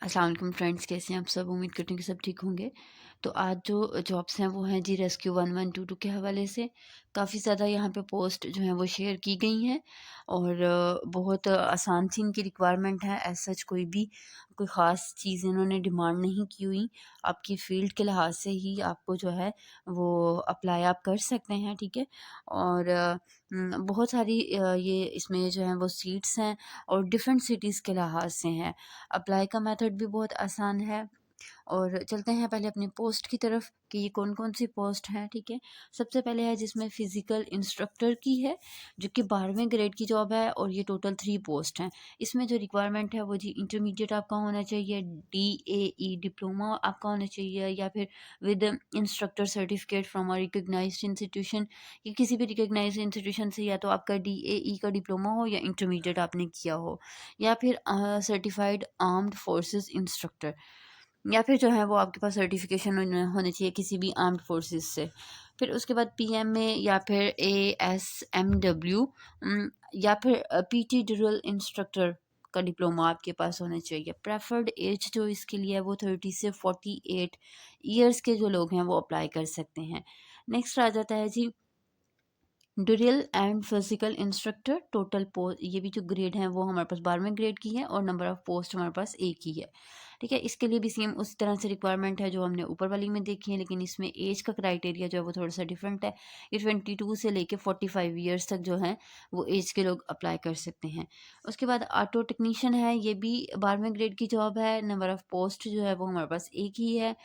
अस्सलाम वालेकुम फ्रेंड्स, कैसे हैं आप सब? उम्मीद करती हूँ कि सब ठीक होंगे। तो आज जो जॉब्स हैं वो हैं जी रेस्क्यू 1122 के हवाले से। काफ़ी ज़्यादा यहाँ पे पोस्ट जो हैं वो शेयर की गई हैं और बहुत आसान सी इनकी रिक्वायरमेंट है। एज़ सच कोई ख़ास चीज़ इन्होंने डिमांड नहीं की हुई। आपकी फ़ील्ड के लिहाज से ही आपको जो है वो अप्लाई आप कर सकते हैं, ठीक है? और बहुत सारी ये इसमें जो है वो सीट्स हैं और डिफरेंट सिटीज़ के लिहाज से हैं। अप्लाई का मेथड भी बहुत आसान है और चलते हैं पहले अपनी पोस्ट की तरफ कि ये कौन कौन सी पोस्ट हैं, ठीक है। सबसे पहले है जिसमें फ़िज़िकल इंस्ट्रक्टर की है, जो कि 12वें ग्रेड की जॉब है और ये टोटल 3 पोस्ट हैं। इसमें जो रिक्वायरमेंट है वो जी इंटरमीडिएट आपका होना चाहिए, DAE डिप्लोमा आपका होना चाहिए या फिर with instructor certificate from a recognised institution. ये किसी भी रिकॉग्नाइज्ड इंस्टीट्यूशन से या तो आपका DAE का डिप्लोमा हो या इंटरमीडिएट आपने किया हो, या फिर सर्टिफाइड आर्म्ड फोर्सेस इंस्ट्रक्टर, या फिर जो है वो आपके पास सर्टिफिकेशन होने चाहिए किसी भी आर्म्ड फोर्सेस से। फिर उसके बाद PMA या फिर ASMW या फिर PT ड्रिल इंस्ट्रक्टर का डिप्लोमा आपके पास होना चाहिए। प्रेफर्ड एज जो इसके लिए है वो 30 से 48 ईयर्स के जो लोग हैं वो अप्लाई कर सकते हैं। नेक्स्ट आ जाता है जी drill and physical instructor. Total post, ये भी जो ग्रेड है वो हमारे पास 12वें ग्रेड की है और नंबर ऑफ पोस्ट हमारे पास एक ही है, ठीक है। इसके लिए भी सेम उसी तरह से रिक्वायरमेंट है जो हमने ऊपर वाली में देखी है, लेकिन इसमें एज का क्राइटेरिया जो है वो थोड़ा सा डिफरेंट है। ये 22 से लेके 45 ईयर्स तक जो है वो एज के लोग अप्लाई कर सकते हैं। उसके बाद ऑटो टेक्नीशियन है, ये भी 12वें ग्रेड की जॉब है। नंबर ऑफ पोस्ट जो है वो हमारे पास एक ही है।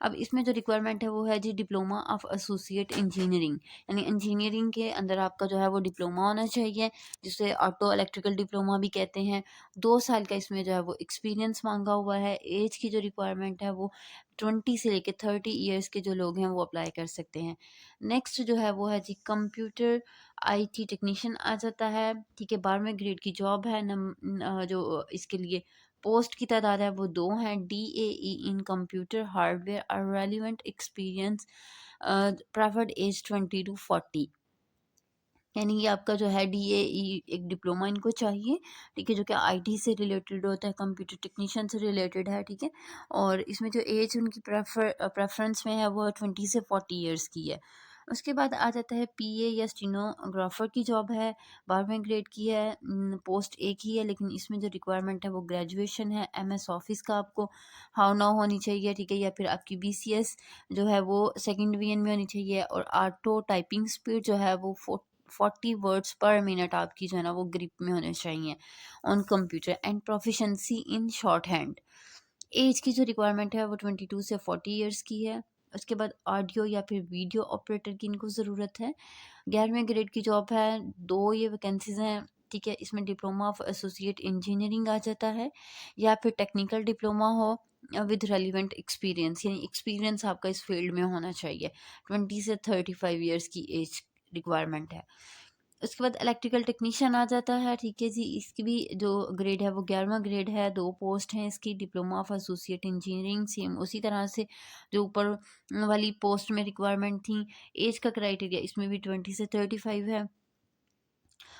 अब इसमें जो रिक्वायरमेंट है वो है G diploma of associate engineering, यानी इंजीनियरिंग के अंदर आपका जो है वो डिप्लोमा होना चाहिए, जिसे ऑटो इलेक्ट्रिकल डिप्लोमा भी कहते हैं। 2 साल का इसमें जो है वो एक्सपीरियंस मांगा हुआ है। एज की जो रिक्वायरमेंट है वो 20 से लेके 30 ईयर्स के जो लोग हैं वो अप्लाई कर सकते हैं। नेक्स्ट जो है वो है जी कंप्यूटर IT टेक्नीशियन आ जाता है, ठीक है। 12वें ग्रेड की जॉब है। जो इसके लिए पोस्ट की तादाद है वो 2 हैं। DAE इन कंप्यूटर हार्डवेयर और relevant experience, preferred age 20 to 40, यानी ये आपका जो है DAE एक डिप्लोमा इनको चाहिए, ठीक है, जो कि IT से रिलेटेड होता है, कंप्यूटर टेक्नीशियन से रिलेटेड है, ठीक है। और इसमें जो एज उनकी प्रेफरेंस में है वो 20 से 40 ईयर्स की है। उसके बाद आ जाता है PA या स्टीनोग्राफर की जॉब है। 12वें ग्रेड की है। पोस्ट एक ही है, लेकिन इसमें जो रिक्वायरमेंट है वो ग्रेजुएशन है। MS ऑफिस का आपको हाउ नाउ होनी चाहिए, ठीक है, या फिर आपकी BCS जो है वो सेकेंड डिवीजन में होनी चाहिए। और ऑटो टाइपिंग स्पीड जो है वो 40 वर्ड्स पर मिनट आपकी जो है ना वो ग्रिप में होने चाहिए on computer, and proficiency in shorthand. Age की जो रिक्वायरमेंट है वो 22 से 40 ईयर्स की है। उसके बाद ऑडियो या फिर वीडियो ऑपरेटर की इनको ज़रूरत है। 11वें ग्रेड की जॉब है। 2 ये वैकेंसीज हैं, ठीक है। इसमें डिप्लोमा ऑफ एसोसिएट इंजीनियरिंग आ जाता है या फिर टेक्निकल डिप्लोमा हो विद रेलिवेंट एक्सपीरियंस, यानी एक्सपीरियंस आपका इस फील्ड में होना चाहिए। 20 से 35 ईयर्स की एज रिक्वायरमेंट है। उसके बाद इलेक्ट्रिकल टेक्नीशियन आ जाता है, ठीक है जी। इसकी भी जो ग्रेड है वो 11वां ग्रेड है। 2 पोस्ट हैं इसकी, diploma of associate engineering, same उसी तरह से जो ऊपर वाली पोस्ट में रिक्वायरमेंट थी। एज का क्राइटेरिया इसमें भी 20 से 35 है।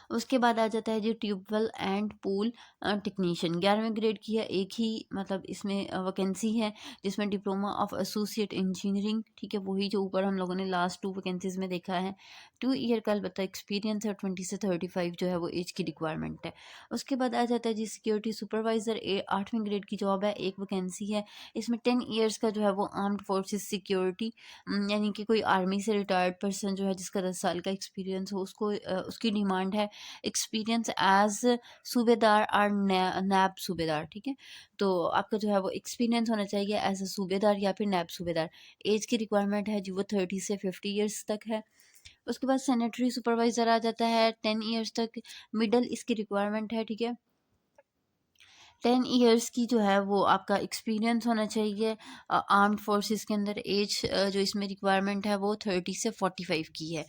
उसके बाद आ जाता है जो ट्यूबवेल एंड पूल टेक्नीशियन, 11वें ग्रेड की है। एक ही मतलब इसमें वैकेंसी है, जिसमें डिप्लोमा ऑफ एसोसिएट इंजीनियरिंग, ठीक है, वही जो ऊपर हम लोगों ने लास्ट 2 वैकेंसीज में देखा है। 2 ईयर का अलबत्ता एक्सपीरियंस है। 20 से 35 जो है वो एज की रिक्वायरमेंट है। उसके बाद आ जाता है जी सिक्योरिटी सुपरवाइजर, 8वें ग्रेड की जॉब है। एक वैकेंसी है। इसमें 10 ईयर्स का जो है वो आर्म्ड फोर्सेस सिक्योरिटी, यानी कि कोई आर्मी से रिटायर्ड पर्सन जो है जिसका 10 साल का एक्सपीरियंस हो, उसको उसकी डिमांड है एक्सपीरियंस एज सूबेदार और नैब सूबेदार, ठीक है। तो आपका जो है वो एक्सपीरियंस होना चाहिए एज अ सूबेदार या फिर नैब सूबेदार। एज की रिक्वायरमेंट है जी वो 30 से 50 ईयर्स तक है। उसके बाद सैनिटरी सुपरवाइजर आ जाता है, 10 ईयर्स तक मिडल इसकी रिक्वायरमेंट है, ठीक है। 10 ईयर्स की जो है वो आपका एक्सपीरियंस होना चाहिए आर्म्ड फोर्सेस के अंदर। एज जो इसमें रिक्वायरमेंट है वो 30 से 45 की है।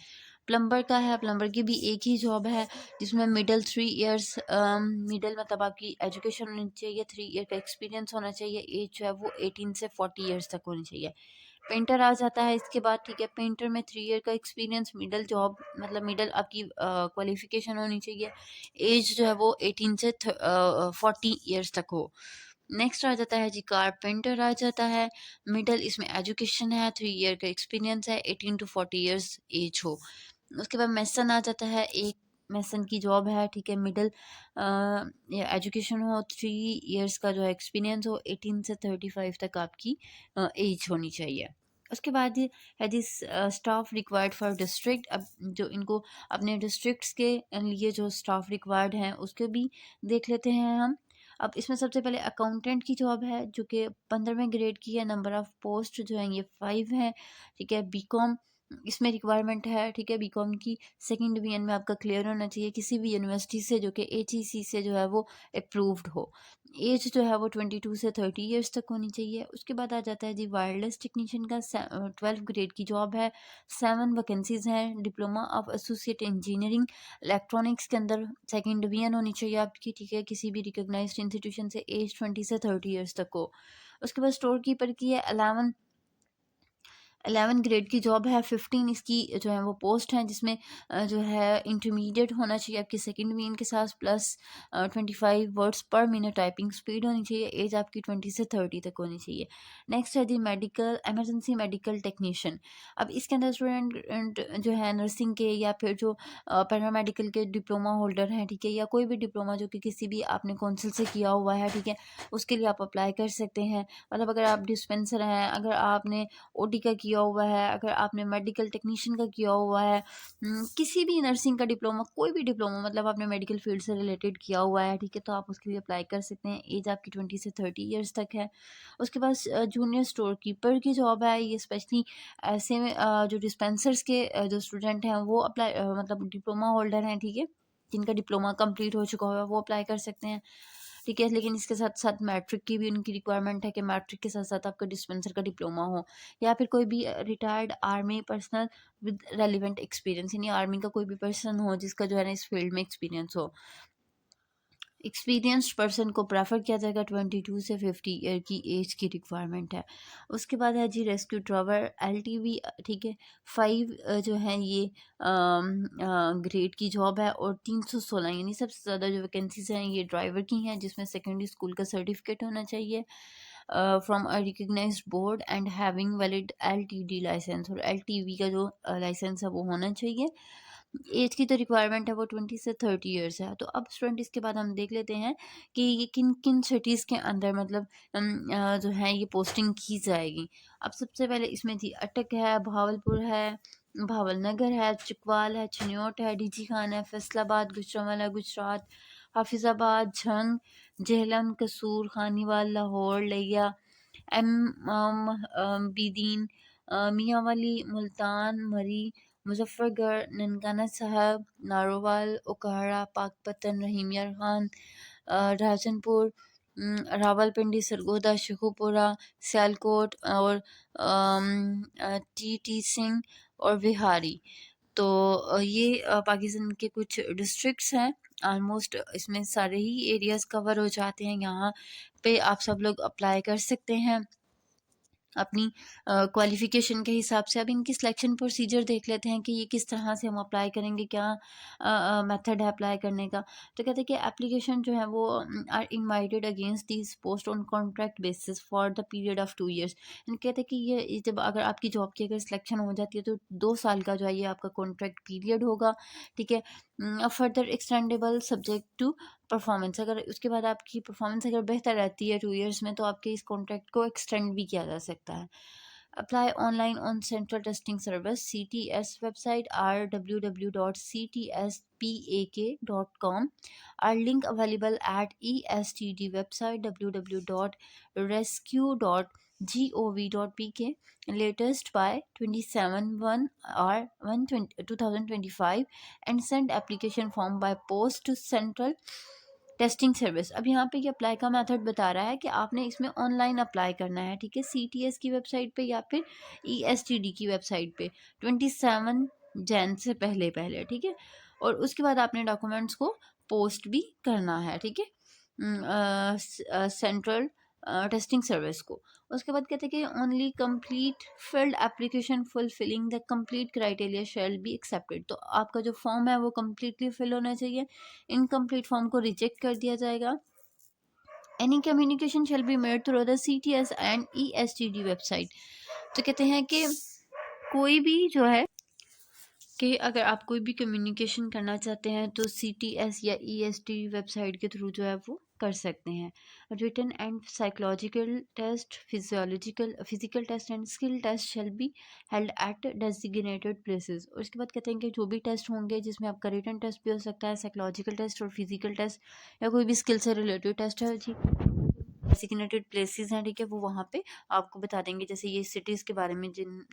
प्लम्बर का है, प्लम्बर की भी एक ही जॉब है, जिसमें मिडल 3 ईयर्स, मिडल मतलब आपकी एजुकेशन होनी चाहिए, 3 ईयर का एक्सपीरियंस होना चाहिए। एज जो है वो 18 से 40 ईयर्स तक होनी चाहिए। पेंटर आ जाता है इसके बाद, ठीक है। पेंटर में 3 ईयर का एक्सपीरियंस, मिडल जॉब मतलब मिडल आपकी क्वालिफिकेशन होनी चाहिए। एज जो है वो 18 से 40 ईयर्स तक हो। नेक्स्ट आ जाता है जी कारपेंटर आ जाता है। मिडल इसमें एजुकेशन है, 3 ईयर का एक्सपीरियंस है, 18 टू 40 इयर्स एज हो। उसके बाद मेसन आ जाता है, एक मेसन की जॉब है, ठीक है। मिडल एजुकेशन हो, 3 इयर्स का जो है एक्सपीरियंस हो, 18 से 35 तक आपकी एज होनी चाहिए। उसके बाद ये है जी स्टाफ रिक्वायर्ड फॉर डिस्ट्रिक्ट। अब जो इनको अपने डिस्ट्रिक्ट्स के लिए जो स्टाफ रिक्वायर्ड हैं उसके भी देख लेते हैं हम। अब इसमें सबसे पहले अकाउंटेंट की जॉब है जो कि 15वें ग्रेड की है। नंबर ऑफ पोस्ट जो है ये 5 है, ठीक है। बीकॉम इसमें रिक्वायरमेंट है, ठीक है। बीकॉम की सेकंड डिवीजन में आपका क्लियर होना चाहिए किसी भी यूनिवर्सिटी से जो कि एचईसी से जो है वो अप्रूव्ड हो। एज जो है वो 22 से 30 इयर्स तक होनी चाहिए। उसके बाद आ जाता है जी वायरलेस टेक्नीशियन का 12 ग्रेड की जॉब है। 7 वैकेंसीज हैं। Diploma of associate engineering electronics के अंदर सेकंड डिवीजन होनी चाहिए आपकी, ठीक है। किसी भी रिकॉग्नाइज्ड इंस्टीट्यूशन से एज 20 से 30 इयर्स तक हो। उसके बाद स्टोर कीपर की है 11 ग्रेड की जॉब है। 15 इसकी जो है वो पोस्ट हैं जिसमें जो है इंटरमीडिएट होना चाहिए आपकी सेकंड डिवीजन के साथ, प्लस 25 वर्ड्स पर मिनट टाइपिंग स्पीड होनी चाहिए। एज आपकी 20 से 30 तक होनी चाहिए। नेक्स्ट है जी मेडिकल एमरजेंसी मेडिकल टेक्नीशियन। अब इसके अंदर स्टूडेंट जो है नर्सिंग के या फिर जो पैरामेडिकल के डिप्लोमा होल्डर हैं, ठीक है, या कोई भी डिप्लोमा जो कि किसी भी आपने काउंसिल से किया हुआ है, ठीक है, उसके लिए आप अप्लाई कर सकते हैं। मतलब अगर आप डिस्पेंसर हैं, अगर आपने ओटी का किया हुआ है, अगर आपने मेडिकल टेक्नीशियन का किया हुआ है, किसी भी नर्सिंग का डिप्लोमा, कोई भी डिप्लोमा, मतलब आपने मेडिकल फील्ड से रिलेटेड किया हुआ है, ठीक है, तो आप उसके लिए अप्लाई कर सकते हैं। एज आपकी 20 से 30 इयर्स तक है। उसके बाद जूनियर स्टोर कीपर की जॉब है। ये स्पेशली ऐसे में जो डिस्पेंसर्स के जो स्टूडेंट हैं वो अप्लाई मतलब डिप्लोमा होल्डर हैं, ठीक है, जिनका डिप्लोमा कंप्लीट हो चुका हुआ है वो अप्लाई कर सकते हैं, ठीक है। लेकिन इसके साथ साथ मैट्रिक की भी उनकी रिक्वायरमेंट है कि मैट्रिक के साथ साथ आपका डिस्पेंसर का डिप्लोमा हो, या फिर कोई भी retired army personnel with relevant experience, यानी आर्मी का कोई भी पर्सन हो जिसका जो है ना इस फील्ड में एक्सपीरियंस हो। एक्सपीरियंस्ड पर्सन को प्रेफर किया जाएगा। 22 से 50 ईयर की एज की रिक्वायरमेंट है। उसके बाद है जी रेस्क्यू ड्राइवर एलटीवी, ठीक है। 5 जो है ये ग्रेड की जॉब है और 316 यानी सबसे ज़्यादा जो वैकेंसीज हैं ये ड्राइवर की हैं, जिसमें सेकेंडरी स्कूल का सर्टिफिकेट होना चाहिए from a recognised board and having valid LTD licence, और एलटीवी का जो लाइसेंस है वो होना चाहिए। एज की तो रिक्वायरमेंट है वो 20 से 30 इयर्स है। तो अब स्टूडेंट इसके बाद हम देख लेते हैं कि ये किन किन सिटीज़ के अंदर मतलब जो है ये पोस्टिंग की जाएगी। अब सबसे पहले इसमें जी अटक है, भावलपुर है, भावलनगर है, चिकवाल है, चिन्योट है, डीजी खान है, फैसलाबाद, गुजरांवाला गुजरात, हाफिजाबाद, झंग, झेलम, कसूर, खानीवाल, लाहौर, लिया, एम बीदीन, मियांवाली, मुल्तान, मरी, मुजफ्फरगढ़, ननकाना साहब, नारोवाल, ओकाहारा, पाकपतन, रहीम यार खान, राजनपुर, रावलपिंडी, सरगोदा, शेखुपुरा, सियालकोट और टी सिंह और बिहारी। तो ये पाकिस्तान के कुछ डिस्ट्रिक्ट्स हैं। ऑलमोस्ट इसमें सारे ही एरियाज़ कवर हो जाते हैं। यहाँ पे आप सब लोग अप्लाई कर सकते हैं अपनी क्वालिफ़िकेशन के हिसाब से। अब इनकी सिलेक्शन प्रोसीजर देख लेते हैं कि ये किस तरह से हम अप्लाई करेंगे, क्या मेथड है अप्लाई करने का। तो कहते हैं कि एप्लीकेशन जो है वो are invited against this post on contract basis for the period of 2 years. कहते हैं कि ये जब अगर आपकी जॉब की अगर सिलेक्शन हो जाती है तो 2 साल का जो है ये आपका कॉन्ट्रैक्ट पीरियड होगा, ठीक है। Further extendable subject to performance, अगर उसके बाद आपकी परफॉर्मेंस अगर बेहतर रहती है 2 ईयर्स में तो आपके इस कॉन्ट्रैक्ट को एक्सटेंड भी किया जा सकता है। Apply online on central testing service CTS website rwww.ctspak.com, our link available at ESTD website www.rescue.gov.pk, latest by 27/1 or 1/2025, and send application form by post to central testing service. अब यहाँ पे ये अप्लाई का मेथड बता रहा है कि आपने इसमें ऑनलाइन अप्लाई करना है, ठीक है, CTS की वेबसाइट पे या फिर ESTD की वेबसाइट पे 27 जैन से पहले पहले, ठीक है। और उसके बाद आपने डॉक्यूमेंट्स को पोस्ट भी करना है, ठीक है, सेंट्रल टेस्टिंग सर्विस को। उसके बाद कहते हैं कि only complete field application fulfilling the complete criteria shall be accepted. तो आपका जो फॉर्म है वो कम्प्लीटली फिल होना चाहिए। इनकम्प्लीट फॉर्म को रिजेक्ट कर दिया जाएगा। Any communication shall be made through the CTS and ESTD website. तो कहते हैं कि कोई भी जो है कि अगर आप कोई भी कम्युनिकेशन करना चाहते हैं तो CTS या EST वेबसाइट के थ्रू जो है वो कर सकते हैं। Written and psychological test, physical test and skill test shall be held at designated places. और उसके बाद कहते हैं कि जो भी टेस्ट होंगे जिसमें आपका रिटन टेस्ट भी हो सकता है, साइकोलॉजिकल टेस्ट और फिजिकल टेस्ट या कोई भी स्किल से रिलेटेड टेस्ट है जी, डेजिग्नेटेड प्लेसेस हैं, ठीक है, वो वहाँ पे आपको बता देंगे। जैसे ये सिटीज़ के बारे में जिन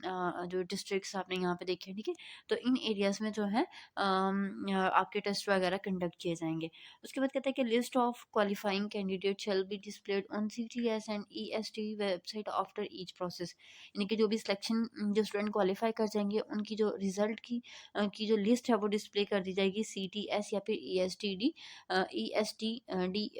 जो डिस्ट्रिक्ट्स आपने यहाँ पे देखे हैं, ठीक है, तो इन एरियाज़ में जो है आपके टेस्ट वगैरह कंडक्ट किए जाएंगे। उसके बाद कहता है कि list of qualifying candidate shall be displayed on CTS and EST website after each process. यानी कि जो भी सिलेक्शन जो स्टूडेंट क्वालिफाई कर जाएंगे उनकी जो रिजल्ट की जो लिस्ट है वो डिस्प्ले कर दी जाएगी CTS या फिर ESTD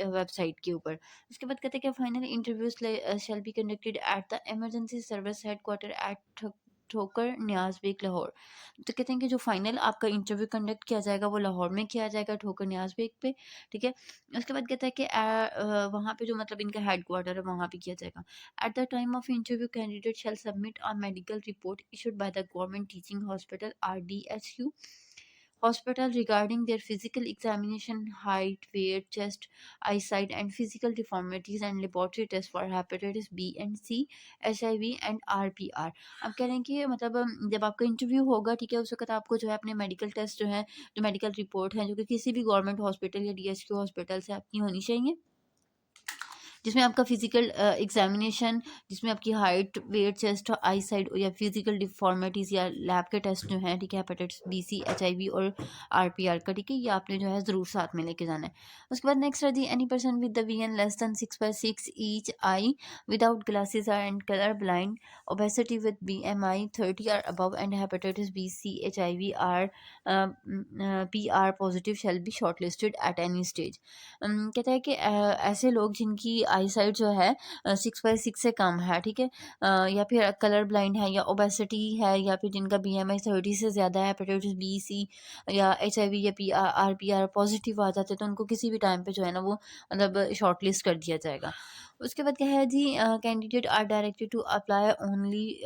वेबसाइट के ऊपर। उसके बाद कहते हैं कि final interviews shall be conducted at the emergency service headquarter at Thokar Niaz bag Lahore. तो कहते हैं कि जो फाइनल आपका इंटरव्यू कंडक्ट किया जाएगा वो लाहौर में किया जाएगा, ठोकर न्याज बेग पे, ठीक है। उसके बाद कहता है कि वहाँ पे जो मतलब इनका हेडक्वार्टर है वहाँ पे किया जाएगा। At the time of interview candidate shell submit a medical report issued by the government teaching hospital RDHU hospital regarding their physical examination, height, weight, chest, eyesight, and physical deformities, and laboratory tests for hepatitis B and C, HIV and RPR। अब कह रहे हैं कि मतलब जब आपका interview होगा, ठीक है, उस वक्त आपको जो है अपने मेडिकल टेस्ट जो है, जो मेडिकल रिपोर्ट है, जो कि किसी भी गवर्नमेंट हॉस्पिटल या DHQ हॉस्पिटल से आपकी होनी चाहिए, जिसमें आपका फिजिकल एग्जामिनेशन, जिसमें आपकी हाइट, वेट, चेस्ट, आई साइड या फिजिकल डिफॉर्मिटीज़ या लैब के टेस्ट जो हैं, ठीक है, हेपेटाइटिस BC, HIV और RPR का, ठीक है, ये आपने जो है ज़रूर साथ में लेके जाना है। उसके बाद नेक्स्ट है जी, any person with the VN less than 6/6 each eye without glasses and colour blind, obesity with BMI 30 or above and hepatitis B, C, HIV or PR positive shall be shortlisted at any stage। कहता है कि ऐसे लोग जिनकी आई site जो है 6/6 से कम है, ठीक है, या फिर कलर ब्लाइंड है या ओबेसिटी है या फिर जिनका BMI 30 से ज़्यादा है, हेपेटाइटिस B, C या HIV या RPR पॉजिटिव आ जाते हैं, तो उनको किसी भी टाइम पे जो है ना वो मतलब शॉर्ट लिस्ट कर दिया जाएगा। उसके बाद क्या है जी, candidate are directed to apply only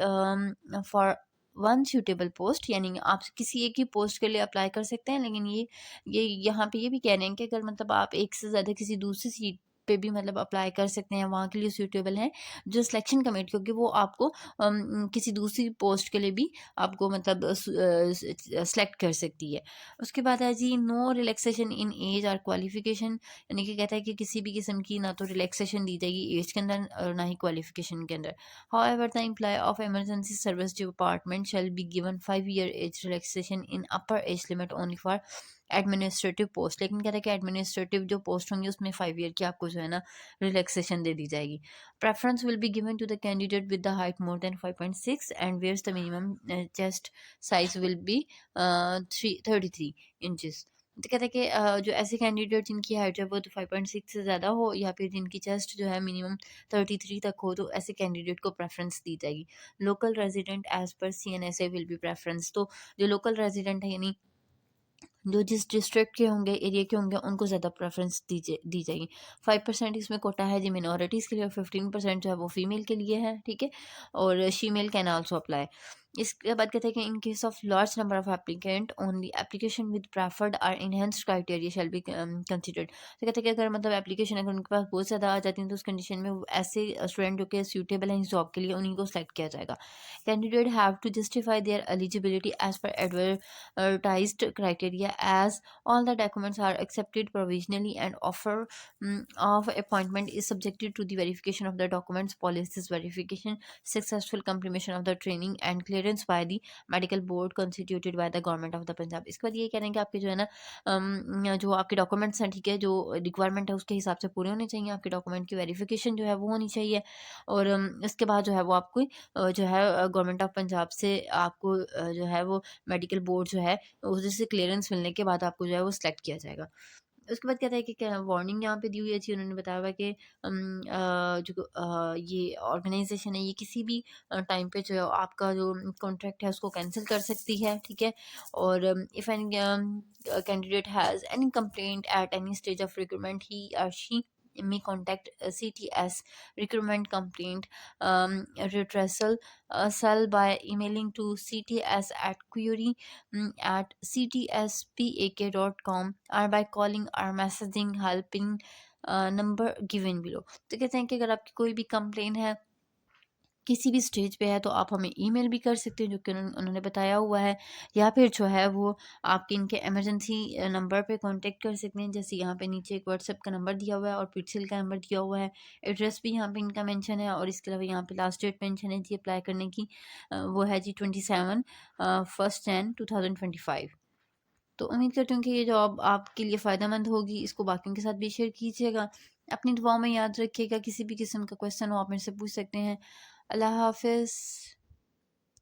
for one suitable post, यानी आप किसी एक ही पोस्ट के लिए अप्लाई कर सकते हैं, लेकिन ये यहाँ पे ये भी कह रहे हैं कि अगर मतलब आप एक से ज़्यादा किसी दूसरी सीट पे भी मतलब अप्लाई कर सकते हैं, वहाँ के लिए सूटेबल है जो सिलेक्शन कमेटी, क्योंकि वो आपको किसी दूसरी पोस्ट के लिए भी आपको मतलब सेलेक्ट कर सकती है। उसके बाद है जी, नो रिलैक्सेशन इन एज और क्वालिफिकेशन, यानी कि कहता है कि किसी भी किस्म की ना तो रिलैक्सेशन दी जाएगी एज के अंदर और ना ही क्वालिफिकेशन के अंदर। However, the employee of emergency service department shall be given 5-year age relaxation in upper age limit only for administrative post. लेकिन कहता है कि एडमिनिस्ट्रेटिव जो पोस्ट होंगी उसमें 5 ईयर की आपको जो है ना रिलैक्सेशन दे दी जाएगी। Preference will be given to the candidate with the height more than 5.6 and whereas the minimum chest size will be 33 inches. तो कहता है कि जो ऐसे कैंडिडेट जिनकी हाइट है वो तो 5.6 से ज़्यादा हो या फिर जिनकी चेस्ट जो है मिनिमम 33 तक हो, तो ऐसे कैंडिडेट को प्रेफरेंस दी जाएगी। Local resident as per CNSA will be preference. तो जो लोकल रेजिडेंट है, यानी जो जिस डिस्ट्रिक्ट के होंगे, एरिया के होंगे, उनको ज़्यादा प्रेफरेंस दी जाएगी। 5% इसमें कोटा है जी मिनॉरिटीज़ के लिए और 15% जो है वो फीमेल के लिए है, ठीक है, और शीमेल कैन आल्सो अप्लाई। इसके बाद कहते हैं कि in case of large number of applicant only application with preferred और enhanced criteria shall be considered. तो कहते हैं कि अगर मतलब एप्लीकेशन अगर उनके पास बहुत ज़्यादा आ जाती है तो उस कंडीशन में वो ऐसे स्टूडेंट जो कि सूटेबल हैं इस जॉब के लिए, उन्हीं को सेलेक्ट किया जाएगा। Candidate have to justify their eligibility as per advertised criteria as all the documents are accepted provisionally and offer of appointment is subjected to the verification of the documents, policies verification, successful completion of the training and clearance by the medical board constituted by the government of the Punjab। इसके बाद ये कह रहे हैं कि आपके जो है ना जो आपके डॉक्यूमेंट्स हैं, ठीक है, जो रिक्वायरमेंट है उसके हिसाब से पूरे होने चाहिए, आपके डॉक्यूमेंट की वेरिफिकेशन जो है वो होनी चाहिए, और इसके बाद जो है वो आपको जो है गवर्नमेंट ऑफ पंजाब से आपको जो है वो मेडिकल बोर्ड जो है उससे क्लियरेंस मिलने के बाद आपको जो है वो सिलेक्ट किया जाएगा। उसके बाद कहता है कि क्या वार्निंग यहाँ पे दी हुई है जी, उन्होंने बताया हुआ है कि जो ये ऑर्गेनाइजेशन है ये किसी भी टाइम पे जो है आपका जो कॉन्ट्रैक्ट है उसको कैंसिल कर सकती है, ठीक है, और if any candidate has any complaint at any stage of recruitment he और she may contact CTS recruitment complaint redressal cell by emailing to cts at query at ctspak.com or by calling or messaging helping number given below. तो कहते हैं कि अगर आपकी कोई भी complain है किसी भी स्टेज पे है तो आप हमें ईमेल भी कर सकते हैं, जो कि उन्होंने बताया हुआ है, या फिर जो है वो आपके इनके इमरजेंसी नंबर पे कांटेक्ट कर सकते हैं। जैसे यहाँ पे नीचे एक व्हाट्सएप का नंबर दिया हुआ है और पिक्सल का नंबर दिया हुआ है, एड्रेस भी यहाँ पे इनका मेंशन है, और इसके अलावा यहाँ पे लास्ट डेट मेंशन है जी अप्लाई करने की, वो है जी 27 फर्स्ट जैन 2025। तो उम्मीद करती हूँ कि ये जॉब आपके लिए फ़ायदेमंद होगी, इसको बाकियों के साथ भी शेयर कीजिएगा। अपनी दुआओं में याद रखिएगा, किसी भी किस्म का क्वेश्चन हो आप मेरे से पूछ सकते हैं। अल्लाह हाफ़िज़।